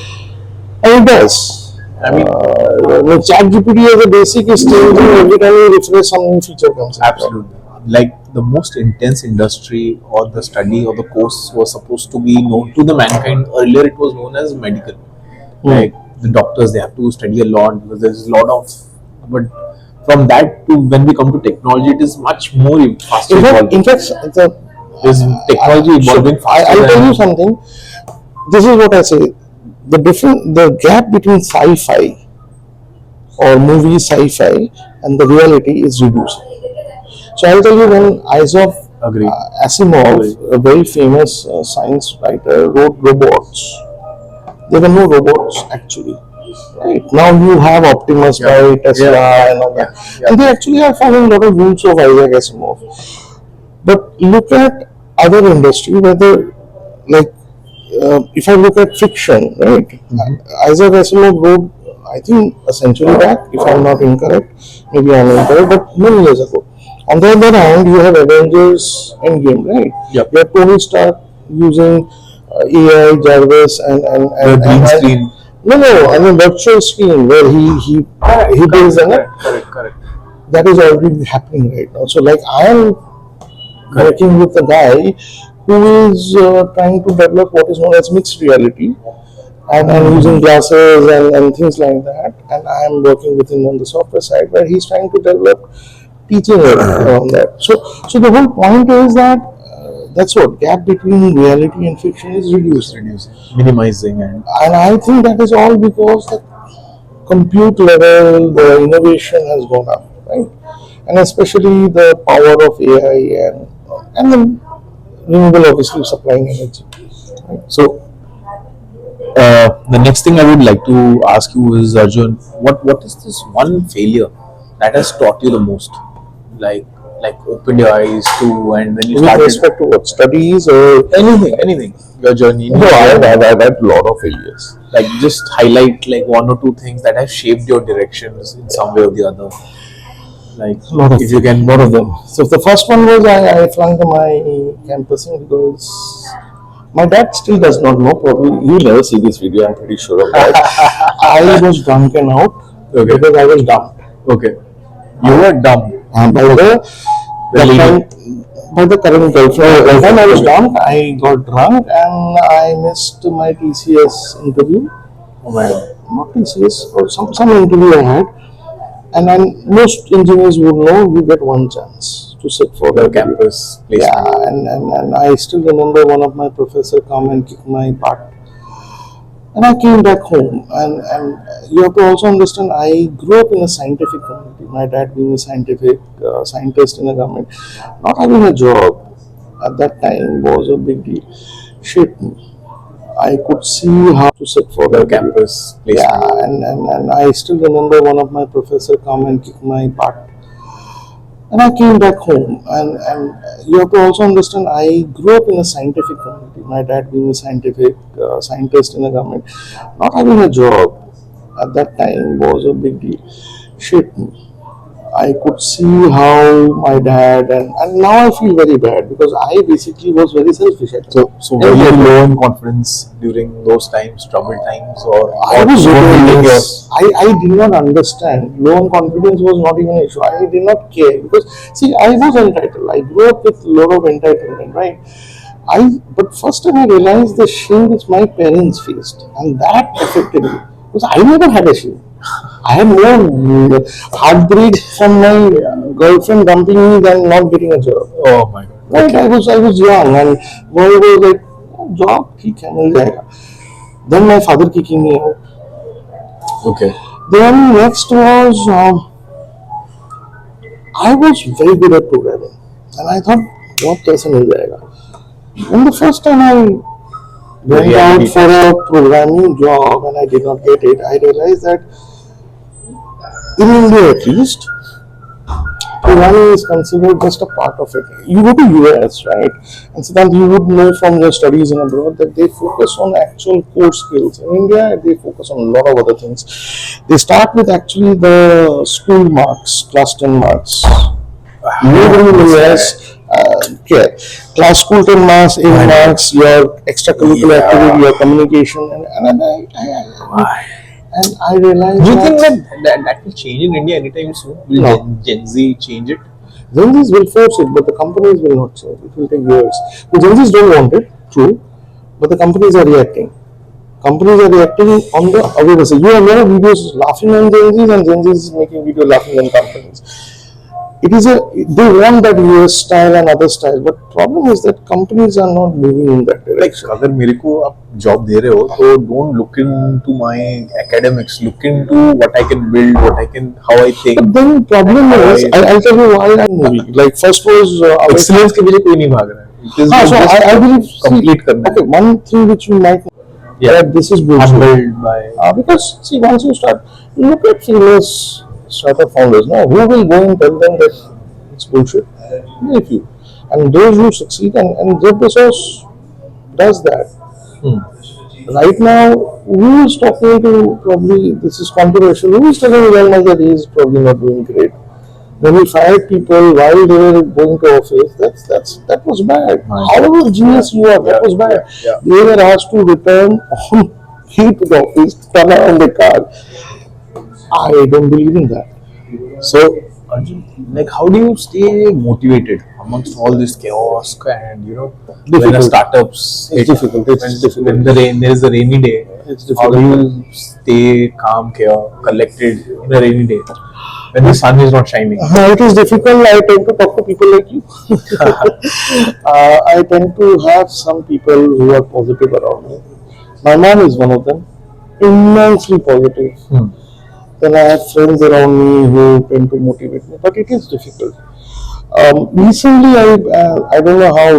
And it does. I mean, ChatGPT as a basic is changing every time you refresh some new feature comes in. absolutely. Like the most intense industry or the study or the course was supposed to be known to the mankind. Earlier, it was known as medical. Like the doctors, they have to study a lot because there's a lot of. But from that to when we come to technology, it is much more faster evolving. In fact, the There's technology evolving faster. I'll tell than- you something. This is what I say. The gap between sci-fi or movie sci-fi and the reality is reducing. So I'll tell you when Agree. Asimov, a very famous science writer, wrote robots. There were no robots actually. Right now you have Optimus by Tesla and all that, and they actually are following a lot of rules of Isaac Asimov. But look at other industry, whether like if I look at fiction, right? Isaac Asimov wrote, I think, a century back, if I'm not incorrect. Maybe I'm incorrect, but many years ago. On the other hand, you have Avengers Endgame, right? Yep. You have Tony Stark using AI, Jarvis, and green screen. No, I mean virtual screen where he builds an Correct. that is already happening right now. So like I am working with a guy who is trying to develop what is known as mixed reality and using glasses and things like that. And I am working with him on the software side where he's trying to develop teaching around that. So the whole point is that that's what gap between reality and fiction is reducing. Minimizing and I think that is all because the compute level, the innovation has gone up, right? And especially the power of AI and the renewable obviously supplying energy. so. The next thing I would like to ask you is, Arjun, what is this one failure that has taught you the most? Like opened your eyes to, and then you With started respect to what studies or anything, your journey. no, I've had a lot of failures. Like just highlight like one or two things that have shaped your directions in some way or the other. Like if you can, Lot of them. So the first one was I flunked my campusing because my dad still does not know. Probably he'll never see this video. I'm pretty sure of that. I was drunken out because I was dumped. okay, you were dumb. By lady. by the current girlfriend. One time I was dumped. I got drunk and I missed my TCS interview. Oh my God. Not TCS or some interview I had. And then most engineers would know you get one chance to sit for The the campus placement. yeah, and I still remember one of my professor come and kick my butt. And I came back home, and you have to also understand, I grew up in a scientific community. My dad being a scientific scientist in a government, not having a job at that time was a big deal. Shaped me. I could see how to sit for The the campus placement. yeah, and I still remember one of my professor come and kick my butt. And I came back home, and you have to also understand, I grew up in a scientific community. My dad being a scientific scientist in a government, not having a job at that time was a big deal. Shaped me. I could see how my dad and now I feel very bad because I basically was very selfish at So, it. so were you low in confidence during those times, troubled times, I or was you were building your? rebellious. I did not understand. Low on confidence was not even an issue. I did not care because see, I was entitled. I grew up with a lot of entitlement, right? But first time I realized the shame which my parents faced, and that affected me because I never had a shame. I had more heartbreak from my girlfriend dumping me than not getting a job. Oh my God. Right? Okay. I was young and boy was like, job ठीक है मिल जाएगा. Then my father kicking me out. Okay. Then next was I was very good at programming, and I thought job कैसे मिल जाएगा. And the first time I The went out reality for test. a programming job and I did not get it, I realized that in India at least, programming is considered just a part of it. You go to US, right? And so then you would know from your studies in abroad that they focus on actual core skills. In India, they focus on a lot of other things. They start with actually the school marks, class 10 marks. Nobody in the US care. Class school 10 marks, 8 marks, your extracurricular activity, your communication, and I realized Do you think that that will change in India anytime soon? Will No. Gen Z change it? Gen Zs will force it, but the companies will not change. It will take years. The Gen Zs don't want it, true, but the companies are reacting. Companies are reacting on the awareness. You have a lot of videos laughing on Gen Zs and Gen Zs making video laughing on companies. It is they want that US style and other style, but problem is that companies are not moving in that Like, direction. अगर मेरे को आप job दे रहे हो तो don't look into my academics. Look into what I can build, what I can, how I think. But then problem is, I'll tell you why I'm moving. Like first was Excellence के पीछे कोई नहीं भाग रहा है. It is so just I believe complete करना है. Okay, one thing which you might Yeah. that this is bullshit. Humbled by. Because see, once you start, look at famous startup founders. Now, who will go and tell them that it's bullshit? Very few. And those who succeed, and Jeff Bezos does that. Right now, who is talking to probably this is controversial? Who is telling Elon Musk that he is probably not doing great? When he fired people while they were going to office, that was bad. However genius you are, that was bad. Yeah. They were asked to return on way to the office, turn around the car. I don't believe in that. So, Arjun, like, how do you stay motivated amongst all this chaos and when the Difficult. startups It's hit, difficult. It's difficult. when there is a rainy day? It's How do difficult. you stay calm, collected in a rainy day when the sun is not shining? It is difficult. I tend to talk to people like you. I tend to have some people who are positive around me. My mom is one of them, immensely positive. Then I have friends around me who tend to motivate me, but it is difficult. Recently, I don't know how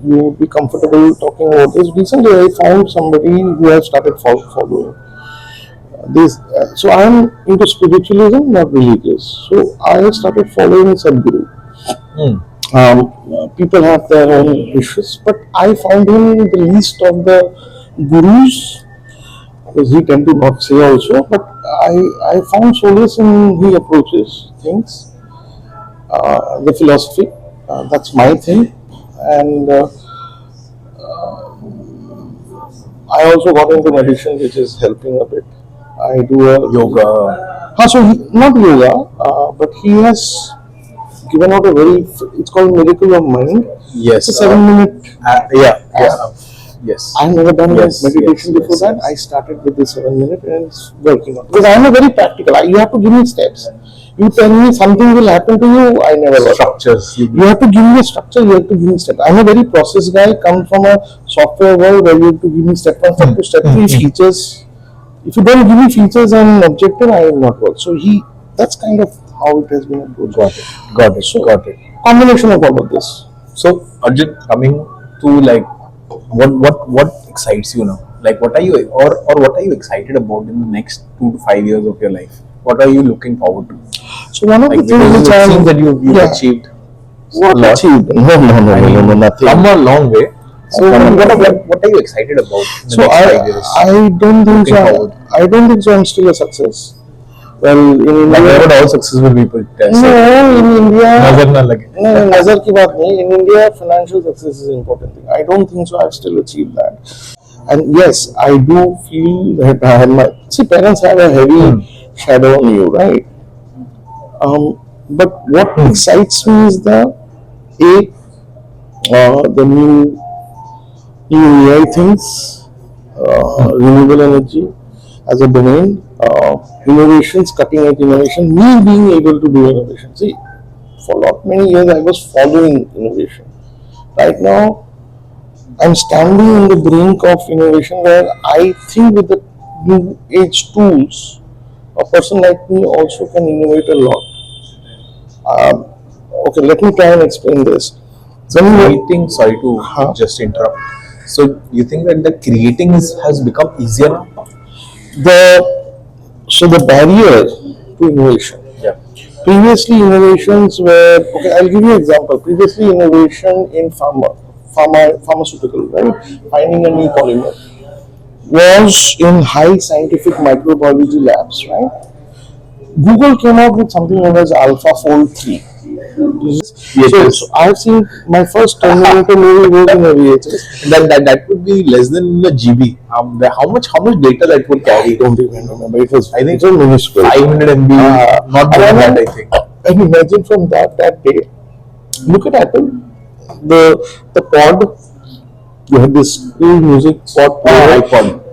you would be comfortable talking about this. Recently, I found somebody who I started following. So I am into spiritualism, not religious. So I have started following Sadhguru. People have their own wishes, but I found him the least of the gurus because he tend to not say also. But I found solace in he approaches things, the philosophy. That's my thing, and I also got into meditation, which is helping a bit. I do a Yoga. not yoga, but he has given out a very. It's called Miracle of Mind. Yes. It's a 7 minute. Yeah. Yes. I've never done Yes, meditation yes, before yes, that. yes. I started with the 7 minute and it's working out. Because I'm a very practical. You have to give me steps. You tell me something will happen to you, I never work. Structures. You have to give me a structure, you have to give me steps. I'm a very process guy, come from a software world where you have to give me step 1, step 2, step 3 features. If you don't give me features and objective, I will not work. So that's kind of how it has been approached. Got it. So, Got it. combination of all of this. So, Arjun, coming to like, what excites you now? Like, what are you or what are you excited about in the next 2 to 5 years of your life? What are you looking forward to? So one of Like, the things because which it I seems that you've achieved what a lot. achieved? No, nothing. Come a long way. So, what are you excited about in the So next 5 years? I don't think Looking so. forward. I don't think so. I'm still a success. Well, in Like India, what all successful people tell. no, in India, नजर ना लगे. no, nazar की बात नहीं. In India, financial success is an important thing. I don't think so. I've still achieved that. And yes, I do feel that I have my see parents have a heavy shadow on you, right? But what excites me is the new AI things, renewable energy as a domain, innovations, cutting edge innovation, me being able to do innovation. See, for lot many years I was following innovation. Right now, I'm standing on the brink of innovation where I think with the new age tools, a person like me also can innovate a lot. Um, okay, let me try and explain this. So creating, sorry to Huh? just interrupt. So you think that the creating has become easier now? The barrier to innovation. Yeah. Previously, innovations were okay. I'll give you an example. Previously, innovation in pharmaceutical, right? Finding a new polymer was in high scientific microbiology labs, right? Google came out with something known as AlphaFold 3. So I've seen my first Terminator movie was in a VHS. That would be less than the GB. How much data that would carry? I don't even remember. It was I think it was minuscule. 500 MB, not more than that. I think. And imagine from that day, look at Apple, the pod. You had this cool music pod player. iPod.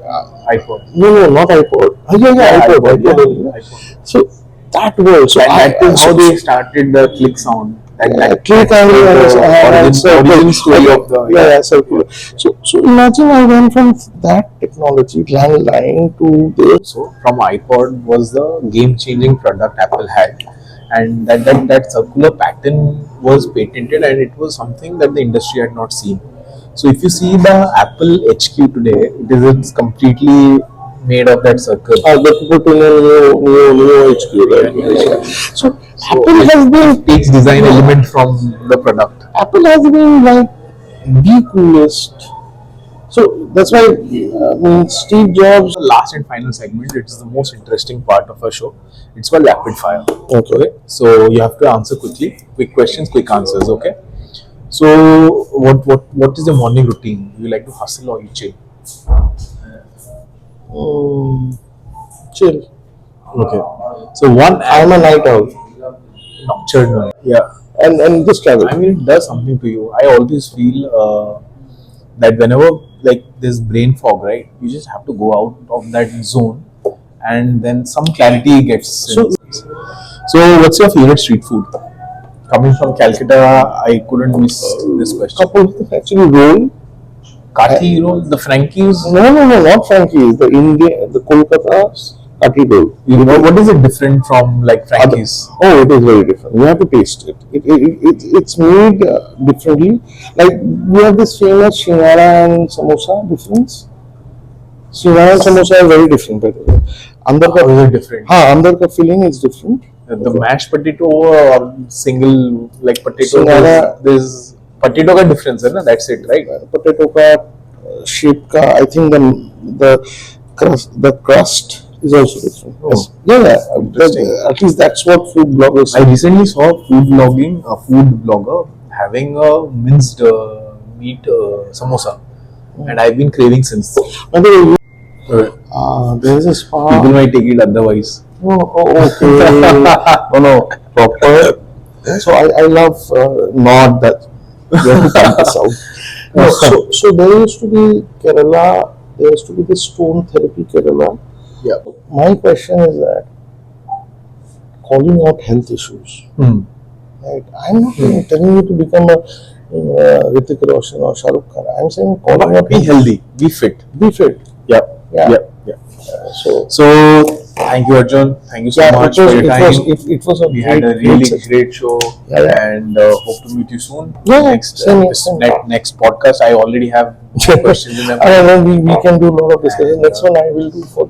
iPod. No, not iPod. iPod. iPod. So that world. So That is how they started the click sound. click and origin story of the circular. So imagine I went from that technology landline to this. So from iPod was the game-changing product Apple had, and that circular pattern was patented, and it was something that the industry had not seen. So if you see the Apple HQ today, it's completely made of that circle. The put in a new HQ, right? So Apple has been Takes design element from the product. Apple has been like the coolest. So that's why Steve Jobs. The last and final segment, it's the most interesting part of our show. It's called rapid fire. Okay. So you have to answer quickly. Quick questions, quick answers. Okay. So what is the morning routine? You like to hustle or you chill? Chill. Okay. So I'm a night owl. nocturnal. Yeah. And just travel. I mean, it does something to you. I always feel that whenever like there's brain fog, right? You just have to go out of that zone, and then some clarity gets. So what's your favorite street food? Coming from Calcutta, I couldn't miss this question. Couple actually roll. Kathi roll, the Frankies. No, not Frankie's. The Kolkata Kati roll. You know, what is it different from like Frankie's? Oh, it is very different. You have to taste it. It's made differently. Like we have this famous shingara and samosa difference. Shingara and samosa are very different, by the way. How is it different? Andar ka filling is different. The mashed potato or single like potato. Shingara- There's potato ka difference, है ना? That's it, right? Potato ka shape ka. I think the crust is also different. Oh. Yes. Yeah. Interesting. At least that's what food bloggers I say. recently saw a food blogger having a minced meat samosa, and I've been craving since. By the way, there's a spa. People might take it otherwise. Okay. No, proper. So I love not that. You have to cut this out. No, so there used to be Kerala. There used to be the stone therapy Kerala. Yeah. My question is that calling out health issues. Right? I'm not telling you to become a Hrithik Roshan or Shah Rukh Khan. I'm saying calling out Be healthy, be fit. Be fit. Yeah. Yeah. So thank you, Arjun. Thank you so much for your time. It was a We had a really great show, and hope to meet you soon. Next podcast. I already have questions in my mind. I don't know. We can do a lot of discussion. Next one I will do for.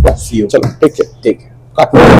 Yeah. See you. Chalo, take care. Take care.